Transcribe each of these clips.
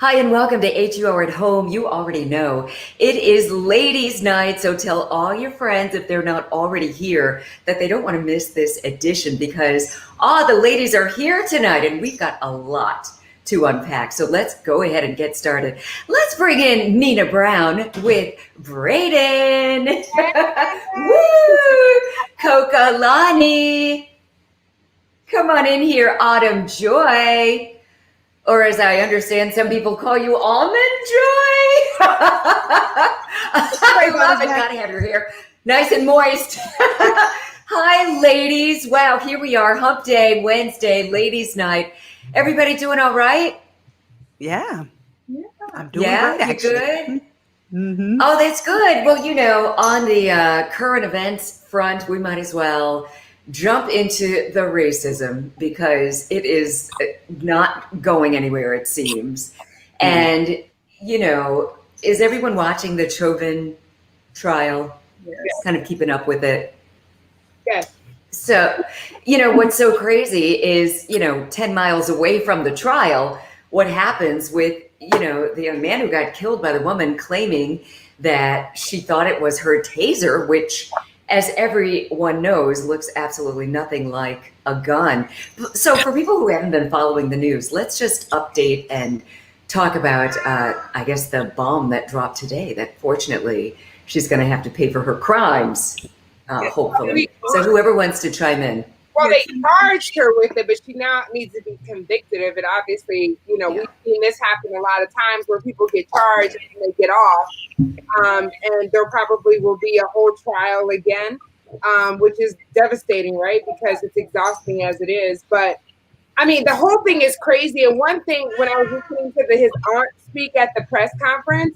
Hi, and welcome to HUR at Home. You already know it is ladies' night, so tell all your friends, if they're not already here, that they don't want to miss this edition because the ladies are here tonight, and we've got a lot to unpack. So let's go ahead and get started. Let's bring in Nina Brown with Braden. Woo! Coka-Lani. Come on in here, Autumn Joy. Or as I understand, some people call you Almond Joy. I love it. Gotta have your hair nice and moist. Hi, ladies. Wow, here we are. Hump Day, Wednesday, ladies' night. Everybody doing all right? Yeah. I'm doing great, actually. Good? Mm-hmm. Oh, that's good. Well, you know, on the current events front, we might as well jump into the racism because it is not going anywhere, it seems. And, you know, is everyone watching the Chauvin trial? Yes. Kind of keeping up with it? Yes. So, you know, what's so crazy is, 10 miles away from the trial, what happens with, the young man who got killed by the woman claiming that she thought it was her taser, which, as everyone knows, looks absolutely nothing like a gun. So for people who haven't been following the news, let's just update and talk about, I guess, the bomb that dropped today that fortunately she's going to have to pay for her crimes, hopefully. So whoever wants to chime in. Well, they charged her with it, but she now needs to be convicted of it. Obviously, we've seen this happen a lot of times where people get charged and they get off. And there probably will be a whole trial again, which is devastating, right? Because it's exhausting as it is. But I mean, the whole thing is crazy. And one thing, when I was listening to his aunt speak at the press conference,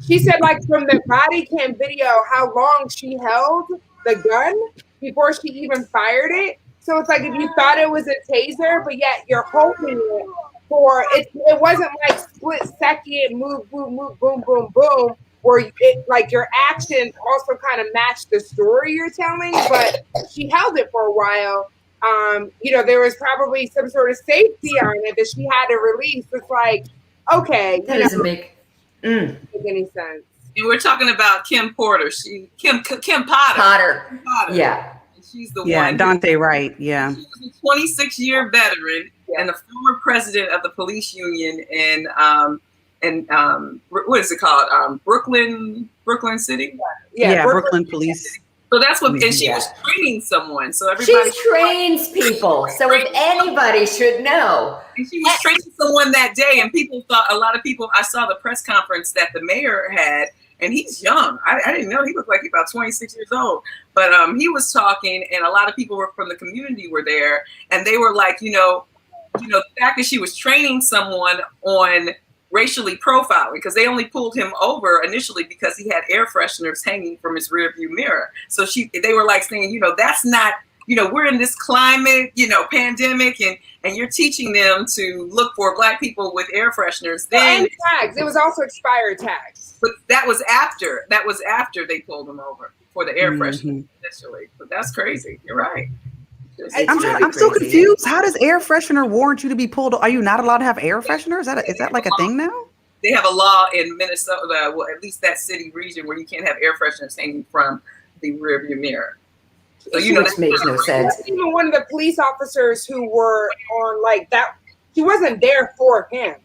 she said, like, from the body cam video, how long she held the gun before she even fired it. So it's like if you thought it was a taser, but yet you're holding it for it. It wasn't like split second, move, boom, move, boom, boom, boom, where it like your actions also kind of match the story you're telling. But she held it for a while. There was probably some sort of safety on it that she had to release. It's like, okay, that doesn't make any sense. And we're talking about Kim Porter. Kim Potter. Potter. Yeah. She's the one. Yeah, Dante Wright. Yeah. She's a 26-year veteran and the former president of the police union in what is it called? Brooklyn City. Yeah, Brooklyn Police. So that's what, and she was training someone. So everybody. She trains people. So if anybody should know. And she was training someone that day, and a lot of people. I saw the press conference that the mayor had. And he's young. I didn't know he looked like he's about 26 years old. But he was talking, and a lot of people from the community were there, and they were like, the fact that she was training someone on racially profiling, because they only pulled him over initially because he had air fresheners hanging from his rearview mirror. So they were like saying, that's not. We're in this climate, pandemic, and you're teaching them to look for Black people with air fresheners. Then tags. It was also expired tags. But that was after they pulled them over for the air freshener initially. But that's crazy. You're right. I'm so confused. How does air freshener warrant you to be pulled? Are you not allowed to have air freshener? Is that like a thing now? They have a law in Minnesota, well, at least that city region, where you can't have air fresheners hanging from the rearview mirror. So that makes no sense. Even one of the police officers who were on like that, she wasn't there for him.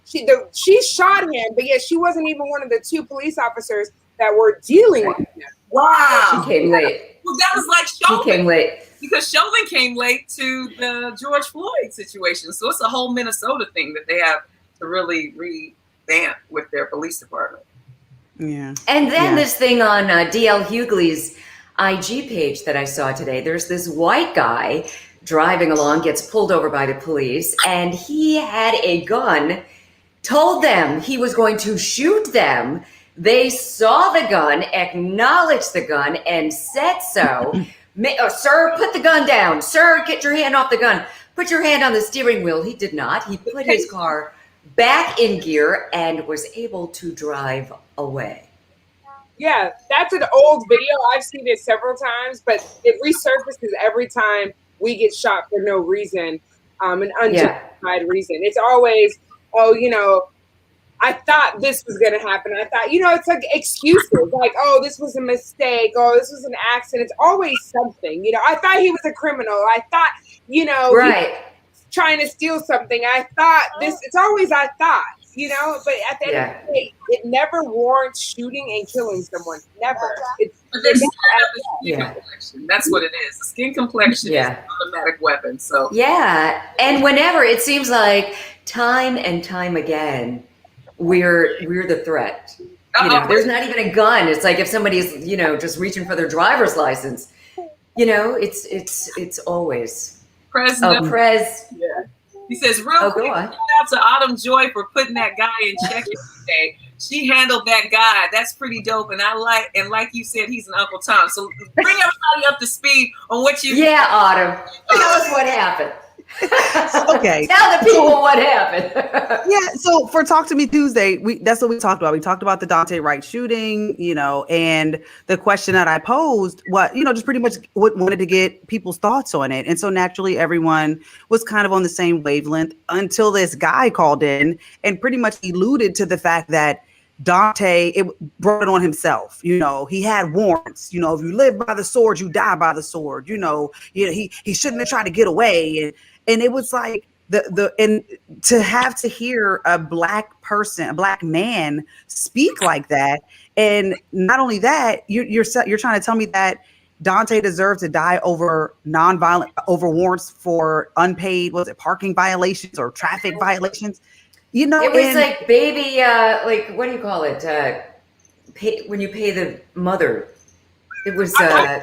She shot him, but yet she wasn't even one of the two police officers that were dealing with him. Wow. She came late. Well, that was like Chauvin. She came late. Because Chauvin came late to the George Floyd situation. So it's a whole Minnesota thing that they have to really revamp with their police department. Yeah. And then this thing on DL Hughley's IG page that I saw today, there's this white guy driving along, gets pulled over by the police, and he had a gun, told them he was going to shoot them. They saw the gun, acknowledged the gun, and said so. Sir, put the gun down. Sir, get your hand off the gun. Put your hand on the steering wheel. He did not. He put his car back in gear and was able to drive away. Yeah, that's an old video. I've seen it several times, but it resurfaces every time we get shot for no reason, an unjustified reason. It's always, I thought this was going to happen. I thought, it's like excuses, like, oh, this was a mistake. Oh, this was an accident. It's always something. I thought he was a criminal. I thought, right. he was trying to steal something. I thought this. It's always I thought. But at the end of the day, it never warrants shooting and killing someone. Never. Complexion. That's what it is. The skin complexion is an automatic weapon. So and whenever it seems like time and time again, we're the threat. There's not even a gun. It's like if somebody's just reaching for their driver's license. It's always President. Yeah. He says, real quick, shout out to Autumn Joy for putting that guy in check today. She handled that guy. That's pretty dope. And like you said, he's an Uncle Tom. So bring everybody up to speed on what you. Yeah, Autumn. Tell us what happened. Okay. Tell the people what happened. So for Talk to Me Tuesday, that's what we talked about. We talked about the Daunte Wright shooting, and the question that I posed, just pretty much wanted to get people's thoughts on it. And so naturally everyone was kind of on the same wavelength until this guy called in and pretty much alluded to the fact that Daunte brought it on himself. He had warrants. If you live by the sword, you die by the sword. He shouldn't have tried to get away. And it was like and to have to hear a black man speak like that, and not only that, you're trying to tell me that Daunte deserves to die over warrants for unpaid, parking violations or traffic violations. It was like baby, what do you call it? When you pay the mother. It was. I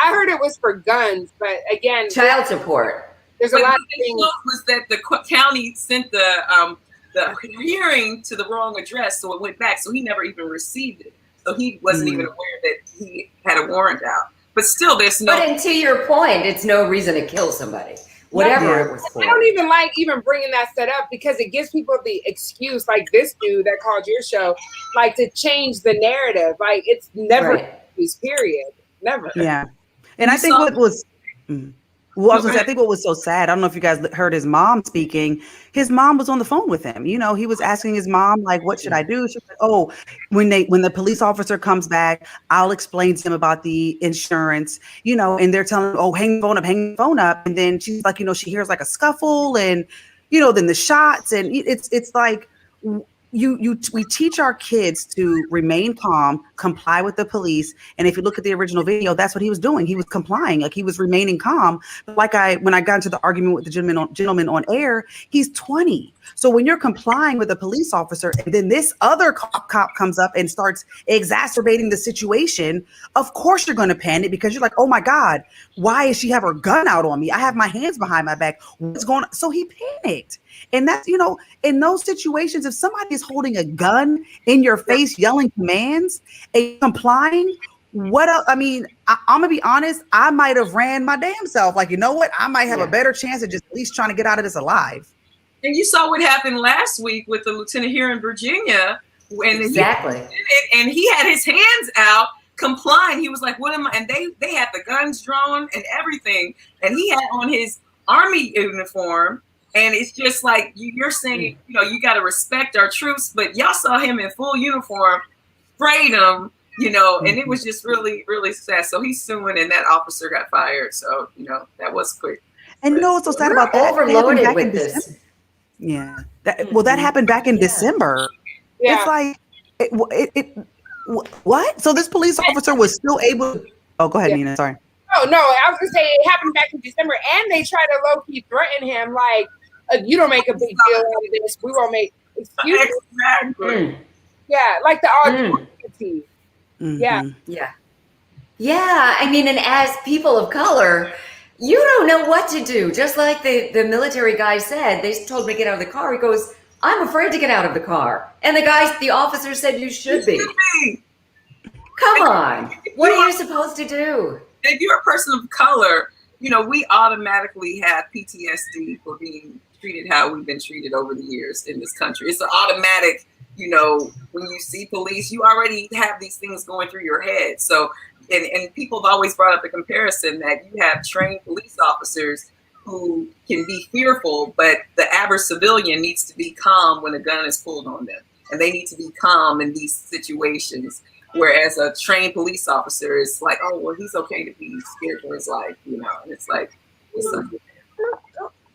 heard it was for guns, but again, child support. There's a lot of things. Was that the county sent the hearing to the wrong address, so it went back. So he never even received it. So he wasn't even aware that he had a warrant out. But still, there's no. But to your point, it's no reason to kill somebody. Whatever it was for. I don't even like bringing that set up because it gives people the excuse, like this dude that called your show, like to change the narrative. Like it's never his period. Never. Yeah. And I think what was. I think what was so sad, I don't know if you guys heard his mom speaking. His mom was on the phone with him. He was asking his mom, like, what should I do? She was like, oh, when the police officer comes back, I'll explain to him about the insurance, and they're telling him, oh, hang the phone up. And then she's like, she hears like a scuffle and, then the shots. And it's like, we teach our kids to remain calm, comply with the police. And if you look at the original video, that's what he was doing. He was complying, like he was remaining calm. But when I got into the argument with the gentleman on air, he's 20. So when you're complying with a police officer and then this other cop comes up and starts exacerbating the situation, of course you're going to panic because you're like, oh my God, why does she have her gun out on me? I have my hands behind my back. What's going on? So he panicked. And that's, in those situations, if somebody is holding a gun in your face, yelling commands and complying, what else? I mean, I'm going to be honest. I might have ran my damn self. Like, you know what? I might have a better chance of just at least trying to get out of this alive. And you saw what happened last week with the lieutenant here in Virginia. Exactly. And he had his hands out complying. He was like, what am I? And they had the guns drawn and everything. And he had on his army uniform. And it's just like you're saying, you got to respect our troops. But y'all saw him in full uniform, sprayed him, and it was just really, really sad. So he's suing and that officer got fired. So, that was quick. And what's so sad about that? Overloaded with this. Yeah. That happened back in December. Yeah. It's like, what? So this police officer was still able to. Oh, go ahead, Nina. Sorry. Oh, no. I was going to say it happened back in December. And they tried to low-key threaten him like, you don't make a big deal out of this. We won't make excuses. Exactly. Yeah, like the audacity. Yeah. I mean, and as people of color, you don't know what to do. Just like the military guy said, they told me to get out of the car. He goes, I'm afraid to get out of the car. And the officer said you should be. Come on. What are you supposed to do? If you're a person of color, we automatically have PTSD for being treated how we've been treated over the years in this country. It's an automatic, when you see police, you already have these things going through your head. So, and people have always brought up the comparison that you have trained police officers who can be fearful, but the average civilian needs to be calm when a gun is pulled on them. And they need to be calm in these situations. Whereas a trained police officer is like, oh, well, he's okay to be scared for his life, you know. And it's like,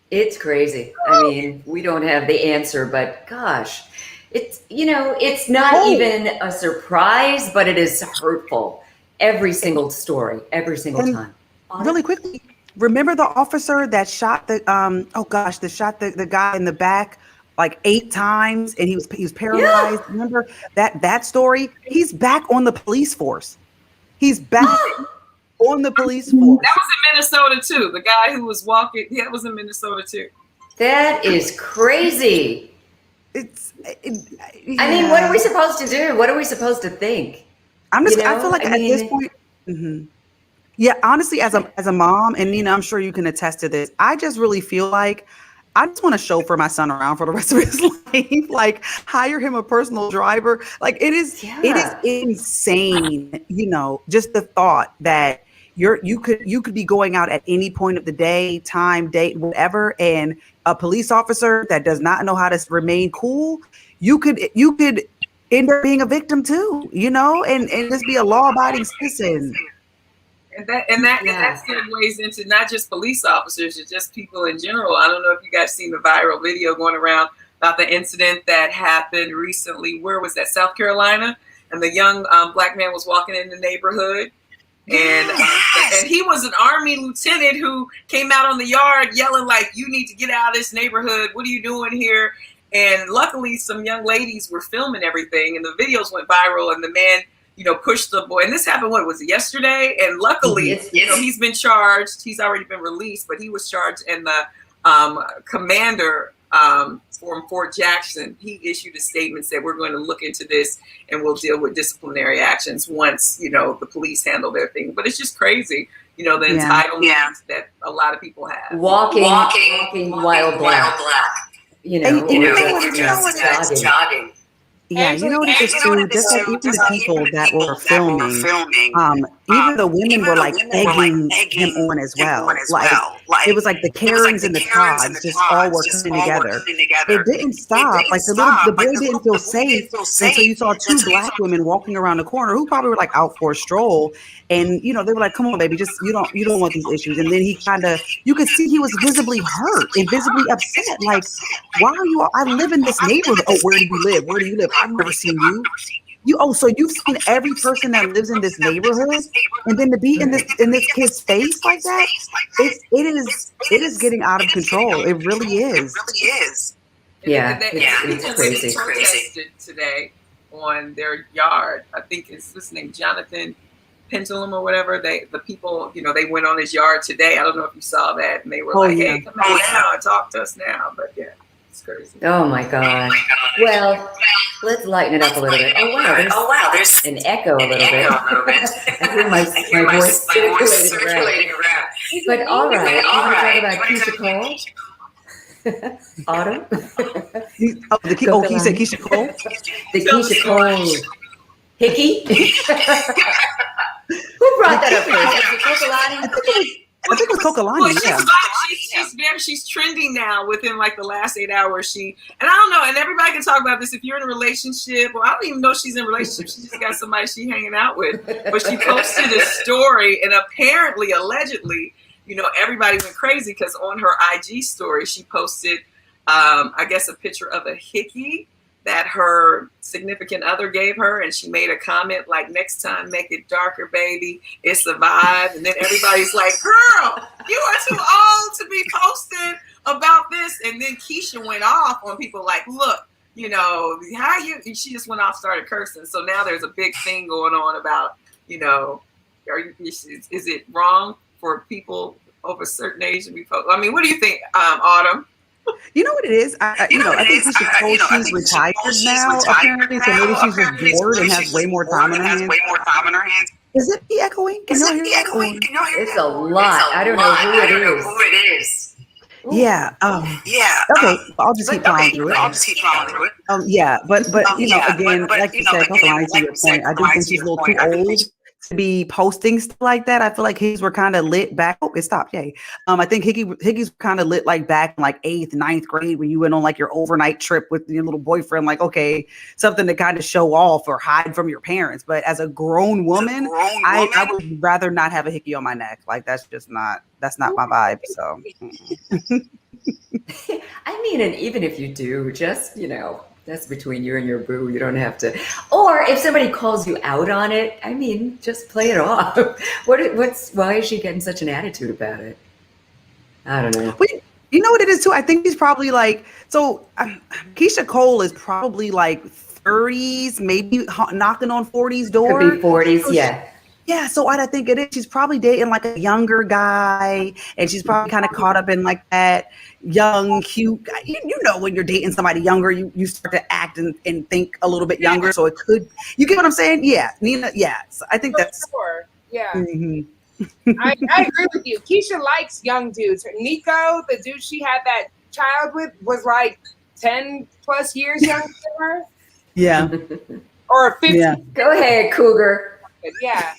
it's crazy. I mean, we don't have the answer, but gosh, it's, you know, it's not even a surprise, but it is hurtful. Every single story, every single time. Really quickly, remember the officer that shot the the guy in the back like 8 times and he was paralyzed? Yeah. Remember that story? He's back on the police force. He's back on the police force. That was in Minnesota too. The guy who was walking, that was in Minnesota too. That is crazy. Yeah. I mean, what are we supposed to do? What are we supposed to think? I feel like at this point, yeah, honestly, as a mom, and I'm sure you can attest to this, I just really feel like I just want to chauffeur my son around for the rest of his life, like hire him a personal driver. Like it is insane, just the thought that you could be going out at any point of the day, time, date, whatever, and a police officer that does not know how to remain cool, you could end up being a victim too, and just be a law-abiding citizen. And that segues into not just police officers, it's just people in general. I don't know if you guys seen the viral video going around about the incident that happened recently. Where was that? South Carolina, and the young black man was walking in the neighborhood, and he was an Army lieutenant who came out on the yard yelling like, "You need to get out of this neighborhood. What are you doing here?" And luckily, some young ladies were filming everything, and the videos went viral. And the man, pushed the boy. And this happened, what was it, yesterday? And luckily, he's been charged. He's already been released, but he was charged. And the commander from Fort Jackson, he issued a statement, said, we're going to look into this and we'll deal with disciplinary actions once, the police handle their thing. But it's just crazy, the entitlements that a lot of people have. Walking while black. Jogging. Yeah, you know what it is too? Just like even the people that were filming, even the women were like egging him on as well. Like it was like the Karens and the Tods just all were coming together. It didn't stop. Like the boy didn't feel safe until you saw 2 black women walking around the corner who probably were like out for a stroll. And they were like, "Come on, baby, just you don't want these issues." And then he you could see he was visibly hurt and visibly upset. Like, why are you? I live in this neighborhood. Oh, where do you live? Where do you live? I've never seen you. So you've seen every person that lives in this neighborhood, and then to be in this kid's face like that, it is getting out of control. It really is. Yeah, it's crazy. Today on their yard, I think it's this name Jonathan Pendulum or whatever. The people, they went on his yard today. I don't know if you saw that, and they were like, "Hey, come on now and talk to us now." But yeah, it's crazy. Oh my gosh. Well, let's lighten it up a little bit. Oh wow, there's an echo a little bit. I hear my voice circulating around. But all right, you want to talk about Keisha Cole? Autumn? He said Keisha Cole? The Keisha Cole hickey? Who brought that up first? Was it Coka-Lani? I think it was Coka-Lani, yeah. She's trending now within like the last 8 hours. And I don't know, and everybody can talk about this. If you're in a relationship, well, I don't even know if she's in a relationship. She just got somebody she's hanging out with. But she posted a story, and apparently, allegedly, everybody went crazy because on her IG story, she posted, I guess, a picture of a hickey that her significant other gave her, and she made a comment like, "Next time, make it darker, baby. It's a vibe." And then everybody's like, "Girl, you are too old to be posting about this." And then Keisha went off on people like, "Look, how you?" And she just went off, started cursing. So now there's a big thing going on about, is it wrong for people over a certain age to be posting? I mean, what do you think, Autumn? You know what it is? I think Keisha Cole, she's retired now, apparently, so maybe she's just bored and has way more time on her hands. Is it echoing? Can you hear it echoing? It's a lot. I don't know who it is. Yeah. Okay. I'll just keep plowing through it. Yeah, but again, like you said, Coka-Lani, to your point, I do think she's a little too old to be posting stuff like that. I feel like higgies were kind of lit back. Oh, it stopped. Yay. I think higgies were kind of lit like back in like 8th, 9th grade when you went on like your overnight trip with your little boyfriend. Like, okay, something to kind of show off or hide from your parents. But as a grown woman, I would rather not have a hickey on my neck. Like that's not my vibe. So I mean, and even if you do, just, that's between you and your boo. You don't have to. Or if somebody calls you out on it, I mean, just play it off. Why is she getting such an attitude about it? I don't know. But you know what it is too? I think he's probably like, Keisha Cole is probably like 30s, maybe knocking on 40s door. Could be 40s, yeah. Yeah, so what I think it is, she's probably dating like a younger guy, and she's probably kind of caught up in like that young, cute guy. You know, when you're dating somebody younger, you start to act and think a little bit younger. So it could, you get what I'm saying? Yeah, Nina. Yeah, so I think that's. Sure. Yeah, mm-hmm. I agree with you. Keisha likes young dudes. Nico, the dude she had that child with, was like 10 plus years younger than her. Yeah. Or 15. Yeah. Go ahead, Cougar. Yeah.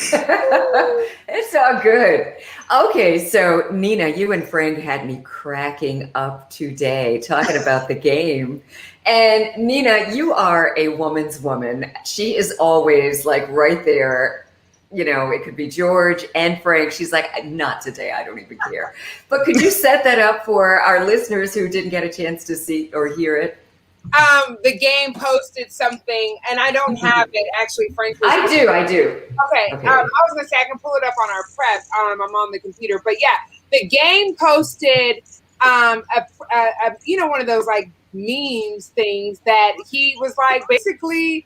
It's all good. Okay, so Nina, you and Frank had me cracking up today talking about the game. And Nina, you are a woman's woman. She is always like right there. It could be George and Frank. She's like, not today. I don't even care. But could you set that up for our listeners who didn't get a chance to see or hear it? The game posted something, and I don't have it actually. Frank, I do. Okay. I was gonna say I can pull it up on our prep. I'm on the computer, but yeah, the game posted one of those like memes things that he was like basically.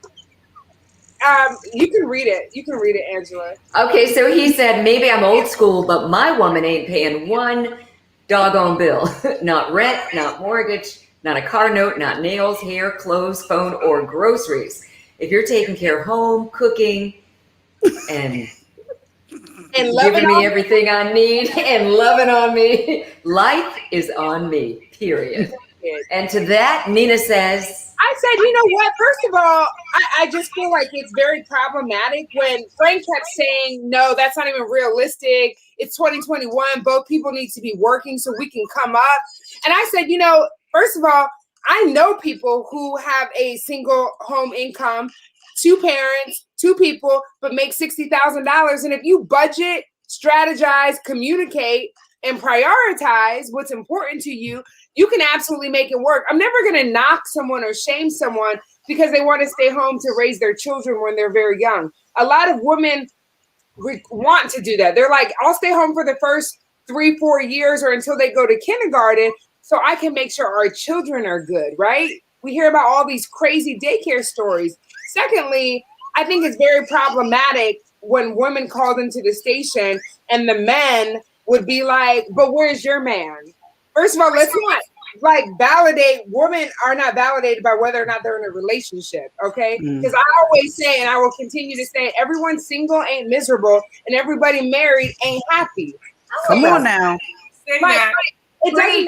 You can read it, Angela. Okay, so he said, maybe I'm old school, but my woman ain't paying one doggone bill. Not rent, not mortgage. Not a car note, not nails, hair, clothes, phone, or groceries. If you're taking care of home, cooking, and giving me everything I need and loving on me, life is on me, period. And to that, Nina says, I said, you know what? First of all, I just feel like it's very problematic when Frank kept saying, no, that's not even realistic. It's 2021. Both people need to be working so we can come up. And I said, first of all, I know people who have a single home income, 2 parents, 2 people, but make $60,000. And if you budget, strategize, communicate, and prioritize what's important to you, you can absolutely make it work. I'm never going to knock someone or shame someone because they want to stay home to raise their children when they're very young. A lot of women want to do that. They're like, I'll stay home for the first 3-4 years or until they go to kindergarten so I can make sure our children are good, right? We hear about all these crazy daycare stories. Secondly, I think it's very problematic when women called into the station and the men would be like, but where's your man? First of all, let's not like validate. Women are not validated by whether or not they're in a relationship, okay? Because I always say, and I will continue to say, everyone single ain't miserable and everybody married ain't happy. Come on now. It doesn't.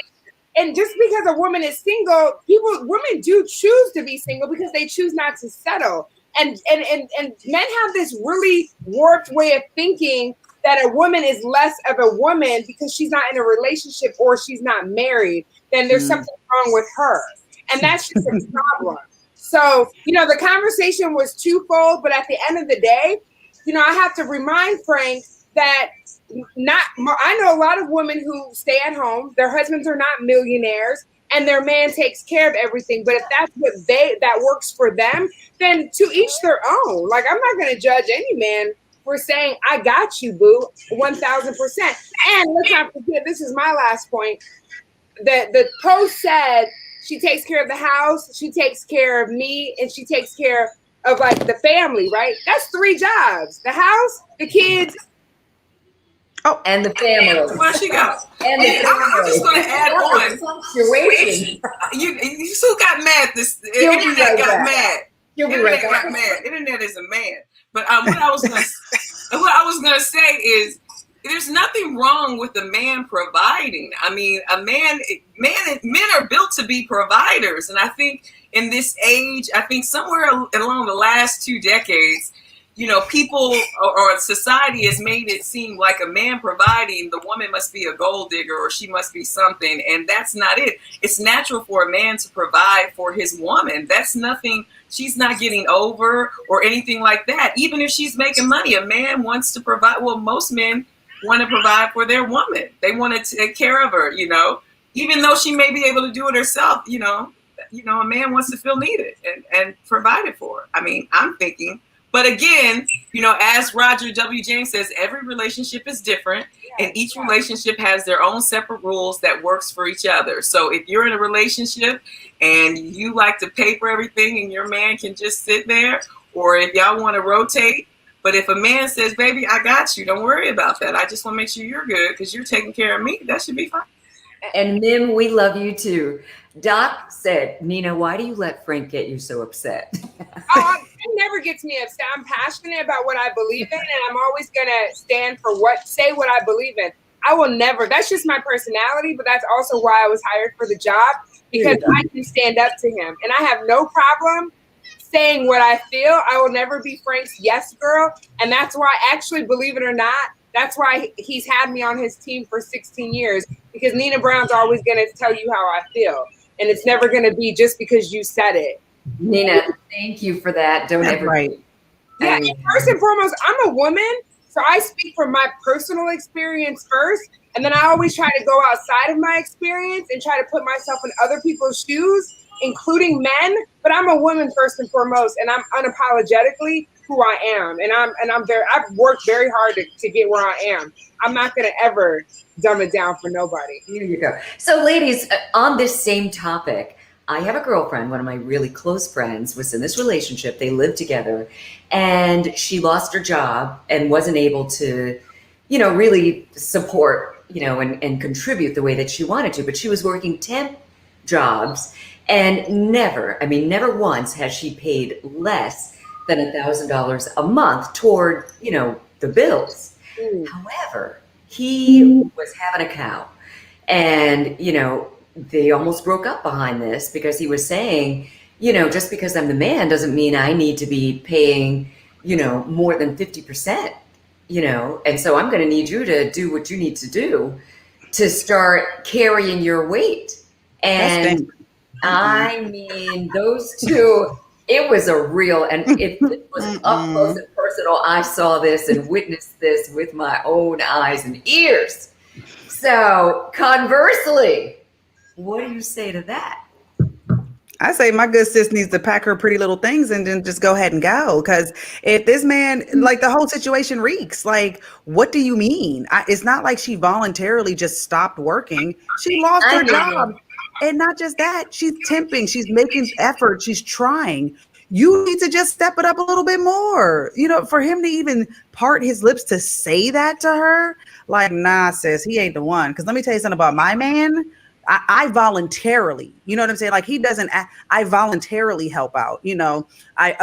And just because a woman is single, women do choose to be single because they choose not to settle. And men have this really warped way of thinking that a woman is less of a woman because she's not in a relationship or she's not married, then there's something wrong with her. And that's just a problem. So, the conversation was twofold, but at the end of the day, I have to remind Frank that I know a lot of women who stay at home, their husbands are not millionaires, and their man takes care of everything. But if that's what that works for them, then to each their own. Like, I'm not going to judge any man for saying, I got you, boo, 1,000%. And let's not forget, this is my last point. The post said she takes care of the house, she takes care of me, and she takes care of like the family, right? That's 3 jobs: the house, the kids, and the family. Well, she got. And the family. I'm just going to add on. You still got mad. The internet got mad. Internet got mad. Internet is a man. But what I was gonna say is there's nothing wrong with a man providing. I mean, men are built to be providers. And I think in this age, I think somewhere along the last 2 decades, you know, people or society has made it seem like a man providing, the woman must be a gold digger or she must be something. And that's not it. It's natural for a man to provide for his woman. That's nothing. She's not getting over or anything like that. Even if she's making money, a man wants to provide. Well, most men want to provide for their woman. They want to take care of her, you know, even though she may be able to do it herself. You know, a man wants to feel needed and provided for. I mean, I'm thinking. But again, you know, as Roger W. James says, every relationship is different, and each relationship has their own separate rules that works for each other. So if you're in a relationship and you like to pay for everything and your man can just sit there, or if y'all want to rotate, but if a man says, baby, I got you, don't worry about that. I just want to make sure you're good because you're taking care of me, that should be fine. And Mim, we love you too. Doc said, Nina, why do you let Frank get you so upset? It never gets me upset. I'm passionate about what I believe in, and I'm always gonna stand for say what I believe in. I will never. That's just my personality, but that's also why I was hired for the job, because I can stand up to him, and I have no problem saying what I feel. I will never be Frank's yes girl, and that's why, actually, believe it or not, that's why he's had me on his team for 16 years, because Nina Brown's always gonna tell you how I feel, and it's never gonna be just because you said it. Nina, thank you for that. Don't ever. Right. Yeah, and first and foremost, I'm a woman, so I speak from my personal experience first, and then I always try to go outside of my experience and try to put myself in other people's shoes, including men. But I'm a woman first and foremost, and I'm unapologetically who I am, and I've worked very hard to get where I am. I'm not gonna ever dumb it down for nobody. Here you go. So, ladies, on this same topic, I have a girlfriend, one of my really close friends, was in this relationship. They lived together, and she lost her job and wasn't able to, you know, really support, you know, and contribute the way that she wanted to. But she was working temp jobs, and never once has she paid less than $1,000 a month toward, you know, the bills. However, he was having a cow, and, you know, they almost broke up behind this because he was saying, you know, just because I'm the man doesn't mean I need to be paying, you know, more than 50%, you know, and so I'm going to need you to do what you need to do to start carrying your weight. And I mean, those two, it was a real, and it was up close and personal. I saw this and witnessed this with my own eyes and ears. So conversely, what do you say to that? I say my good sis needs to pack her pretty little things and then just go ahead and go. Because if this man, like, the whole situation reeks. Like, what do you mean? It's not like she voluntarily just stopped working. She lost her job. And not just that, she's temping. She's making effort. She's trying. You need to just step it up a little bit more. You know, for him to even part his lips to say that to her, like, nah, sis, he ain't the one. Because let me tell you something about my man. I voluntarily, you know what I'm saying? Like, he doesn't, I voluntarily help out, you know, I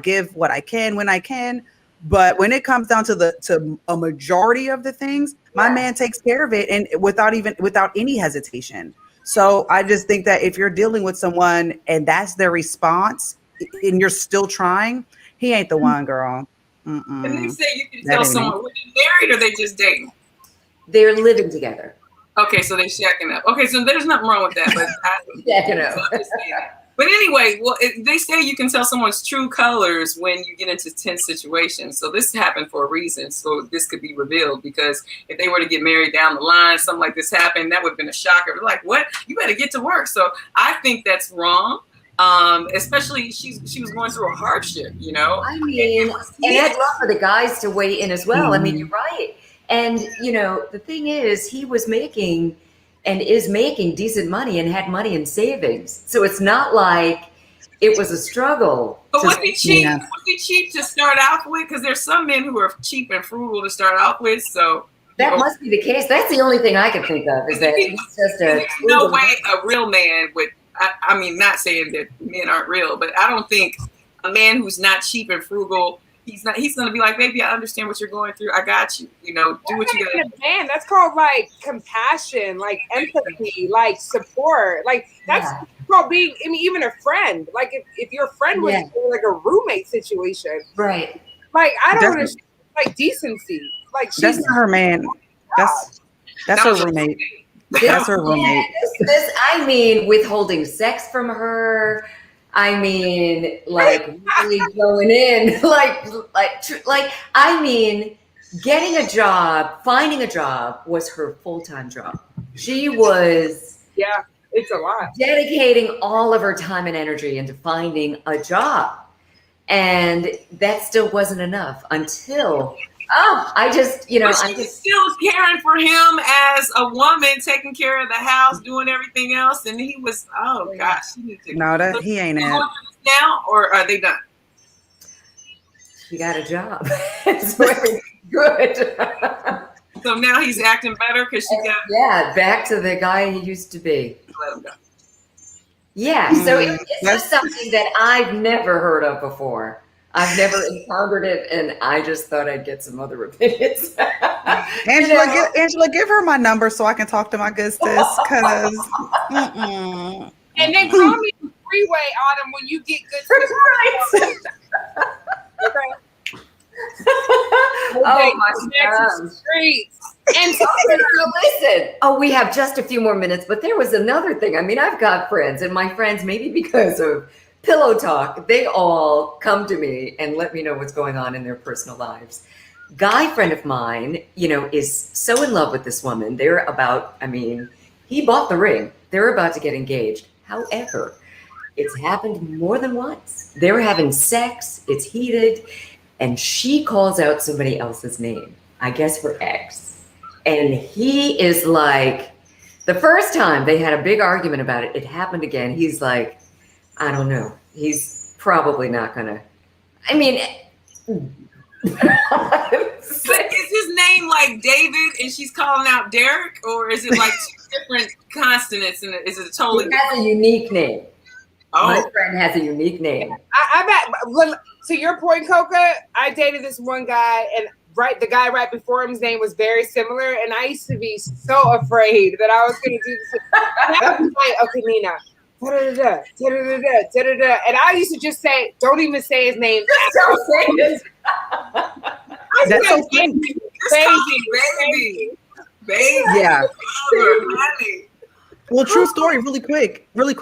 give what I can when I can, but when it comes down to a majority of the things, my man takes care of it, and without any hesitation. So I just think that if you're dealing with someone and that's their response and you're still trying, he ain't the one, girl. And they say you can tell someone, were they married or they just dating? They're living together. Okay, so they shacking up. Okay, so there's nothing wrong with that, but shacking up. But anyway, well, they say you can tell someone's true colors when you get into tense situations. So this happened for a reason. So this could be revealed, because if they were to get married down the line, something like this happened, that would have been a shocker. Like, what? You better get to work. So I think that's wrong. Especially she was going through a hardship, you know. I mean, and I'd love for the guys to weigh in as well. I mean, you're right. And, you know, the thing is, he was making and is making decent money and had money in savings. So it's not like it was a struggle. But was he cheap? Was he cheap to start off with? Because there's some men who are cheap and frugal to start off with. So that must be the case. That's the only thing I can think of, is that he's just there's no way a real man would. I mean, not saying that men aren't real, but I don't think a man who's not cheap and frugal he's going to be like, baby, I understand what you're going through. I got you. You know, do what you got to do. Man, that's called like compassion, like empathy, like support. Like that's called being, I mean, even a friend. Like if your friend was like a roommate situation. Right. Like, I don't understand, like decency. Like that's not her man. That's her roommate. That's her roommate. This, I mean, withholding sex from her. I mean, like really going in, like, I mean, getting a job, finding a job was her full-time job. She was, it's a lot, dedicating all of her time and energy into finding a job, and that still wasn't enough until. I just, you know, but she was still caring for him as a woman, taking care of the house, doing everything else, and he was, oh gosh, he ain't it now, or are they done? She got a job. It's very good. So now he's acting better because she got back to the guy he used to be. Let him go. Yeah, so it's just something that I've never heard of before. I've never encountered it, and I just thought I'd get some other opinions. Angela, give her my number so I can talk to my good sis. Cause, and then call me the freeway, Autumn, when you get good sis. Okay. Oh my God. Streets. And so listen. Oh, we have just a few more minutes, but there was another thing. I mean, I've got friends, and my friends, maybe because of Pillow Talk, they all come to me and let me know what's going on in their personal lives. Guy friend of mine, you know, is so in love with this woman. They're about, I mean, he bought the ring. They're about to get engaged. However, it's happened more than once. They're having sex, it's heated, and she calls out somebody else's name, I guess her ex. And he is like, the first time they had a big argument about it, it happened again. He's like, I don't know. He's probably not gonna. I mean, is his name like David and she's calling out Derek, or is it like two different consonants? And is it totally? He has a unique name. Oh. My friend has a unique name. I bet. To your point, Coca, I dated this one guy, and the guy right before him, his name was very similar, and I used to be so afraid that I was going to do this. And I was like, okay, Nina. And I used to just say, don't even say his name. Don't say it. That's so funny. Baby. Yeah. Well, true story, really quick. Rick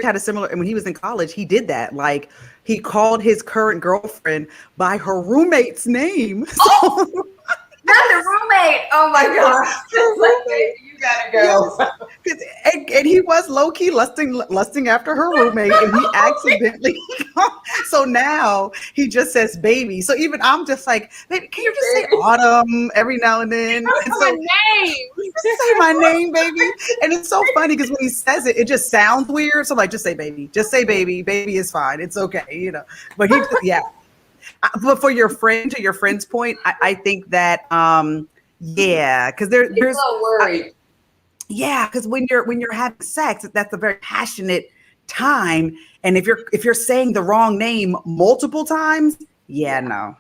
had a similar, and when he was in college, he did that. Like, he called his current girlfriend by her roommate's name. Not the roommate. Oh my gosh. You gotta go. And he was low-key lusting after her roommate, and he accidentally. So now he just says baby. So even I'm just like, baby, can you just say Autumn every now and then? And so, my name. Say my name, baby. And it's so funny because when he says it, it just sounds weird. So I'm like, just say baby. Just say baby. Baby is fine. It's okay, you know. But he, But for your friend's point, I think that because there's so worried. Because when you're having sex, that's a very passionate time, and if you're saying the wrong name multiple times, no.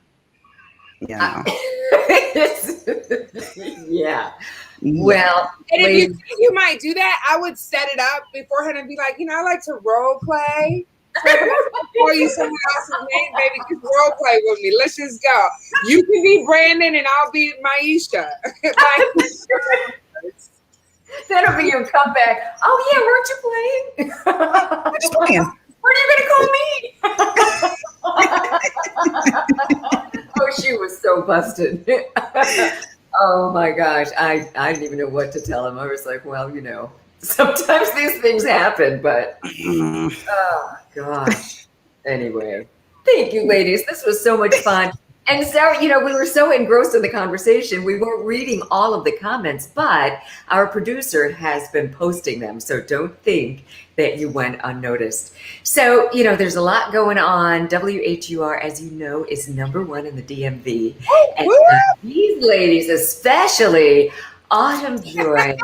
Well, and if you think you might do that, I would set it up beforehand and be like, I like to role play. Or you someone else's name, baby, just role play with me. Let's just go. You can be Brandon and I'll be Maisha. That'll be your comeback. Oh yeah, weren't you playing? Just playing. What are you gonna call me? Oh, she was so busted. Oh my gosh, I didn't even know what to tell him. I was like, well, sometimes these things happen, but oh gosh. Anyway, thank you, ladies. This was so much fun. And so, we were so engrossed in the conversation, we weren't reading all of the comments, but our producer has been posting them. So don't think that you went unnoticed. So, there's a lot going on. WHUR, as you know, is #1 in the DMV. And these ladies, especially Autumn Joy,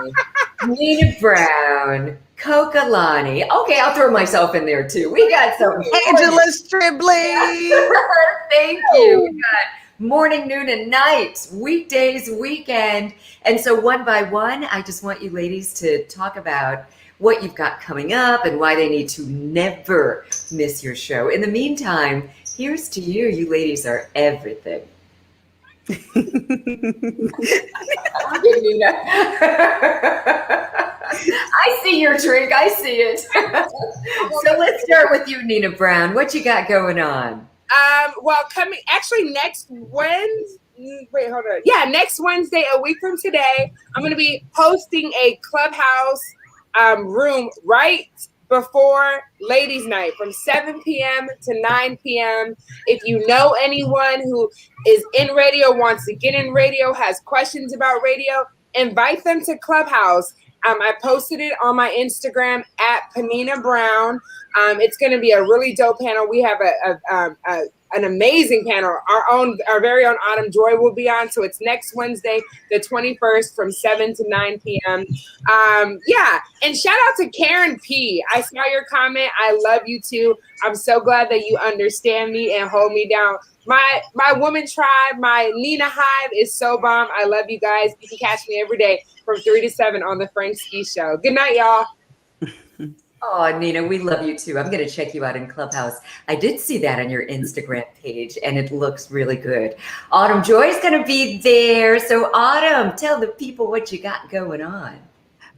Nina Brown, Coka-Lani. Okay, I'll throw myself in there too. We got some Angela Stribling. Thank you. We got morning, noon, and night, weekdays, weekend. And so one by one, I just want you ladies to talk about what you've got coming up and why they need to never miss your show. In the meantime, here's to you. You ladies are everything. I see your trick. I see it. So let's start with you, Nina Brown. What you got going on? Well, next Wednesday. Wait, hold on. Yeah, next Wednesday, a week from today, I'm going to be hosting a Clubhouse room right before Ladies Night from 7 p.m. to 9 p.m. If you know anyone who is in radio, wants to get in radio, has questions about radio, invite them to Clubhouse. I posted it on my Instagram at Panina Brown. It's going to be a really dope panel. We have an amazing panel. Our very own Autumn Joy will be on. So it's next Wednesday, the 21st from 7 to 9 p.m. Yeah. And shout out to Karen P. I saw your comment. I love you too. I'm so glad that you understand me and hold me down. My woman tribe, my Nina Hive is so bomb. I love you guys. You can catch me every day from 3 to 7 on the Frank Ski Show. Good night, y'all. Oh, Nina, we love you too. I'm going to check you out in Clubhouse. I did see that on your Instagram page, and it looks really good. Autumn Joy's going to be there. So, Autumn, tell the people what you got going on.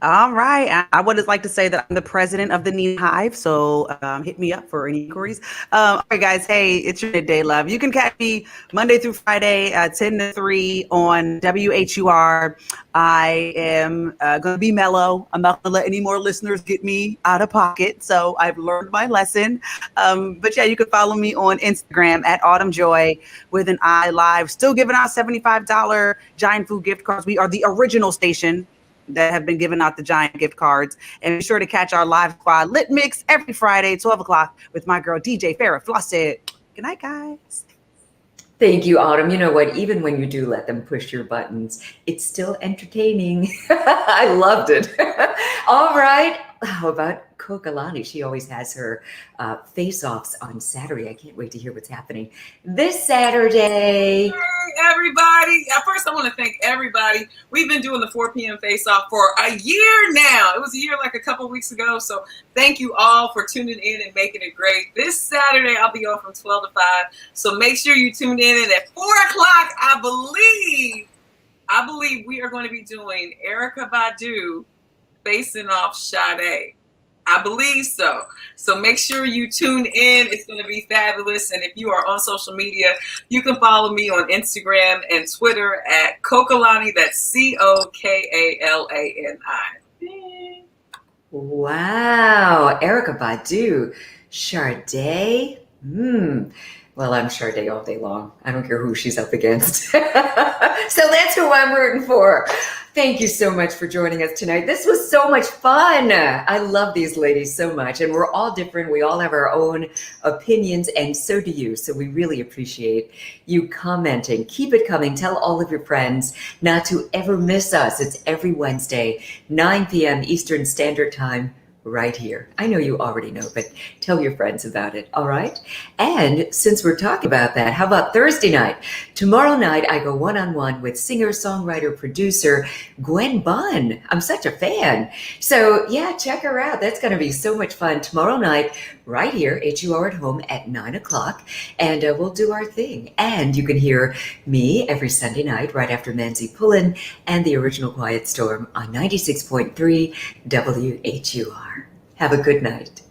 All right. I would just like to say that I'm the president of the Nina Hive, so hit me up for any inquiries. All right, guys. Hey, it's your midday love. You can catch me Monday through Friday, 10 to 3 on WHUR. I am going to be mellow. I'm not going to let any more listeners get me out of pocket, so I've learned my lesson. But yeah, you can follow me on Instagram at Autumn Joy with an I Live. Still giving out $75 Giant Food gift cards. We are the original station that have been giving out the giant gift cards. And be sure to catch our live squad lit mix every Friday, 12 o'clock with my girl, DJ Farrah Flossett. Good night, guys. Thank you, Autumn. You know what? Even when you do let them push your buttons, it's still entertaining. I loved it. All right. How about Coka-Lani? She always has her face-offs on Saturday. I can't wait to hear what's happening this Saturday. Hey, everybody. First, I want to thank everybody. We've been doing the 4 p.m. face-off for a year now. It was a year like a couple weeks ago. So thank you all for tuning in and making it great. This Saturday, I'll be on from 12 to 5. So make sure you tune in. And at 4 o'clock, I believe we are going to be doing Erykah Badu facing off Sade. I believe so. So make sure you tune in. It's going to be fabulous. And if you are on social media, you can follow me on Instagram and Twitter at Coka-Lani. That's Cokalani. Wow. Erykah Badu. Sade. Well, I'm Sade all day long. I don't care who she's up against. So that's who I'm rooting for. Thank you so much for joining us tonight. This was so much fun. I love these ladies so much. And we're all different. We all have our own opinions, and so do you. So we really appreciate you commenting. Keep it coming. Tell all of your friends not to ever miss us. It's every Wednesday, 9 p.m. Eastern Standard Time. Right here. I know you already know, but tell your friends about it, all right? And since we're talking about that, how about Thursday night? Tomorrow night, I go one-on-one with singer, songwriter, producer, Gwen Bunn. I'm such a fan. So yeah, check her out. That's going to be so much fun tomorrow night, right here, HUR at home at 9 o'clock. And we'll do our thing. And you can hear me every Sunday night, right after Manzi Pullen and the Original Quiet Storm on 96.3 WHUR. Have a good night.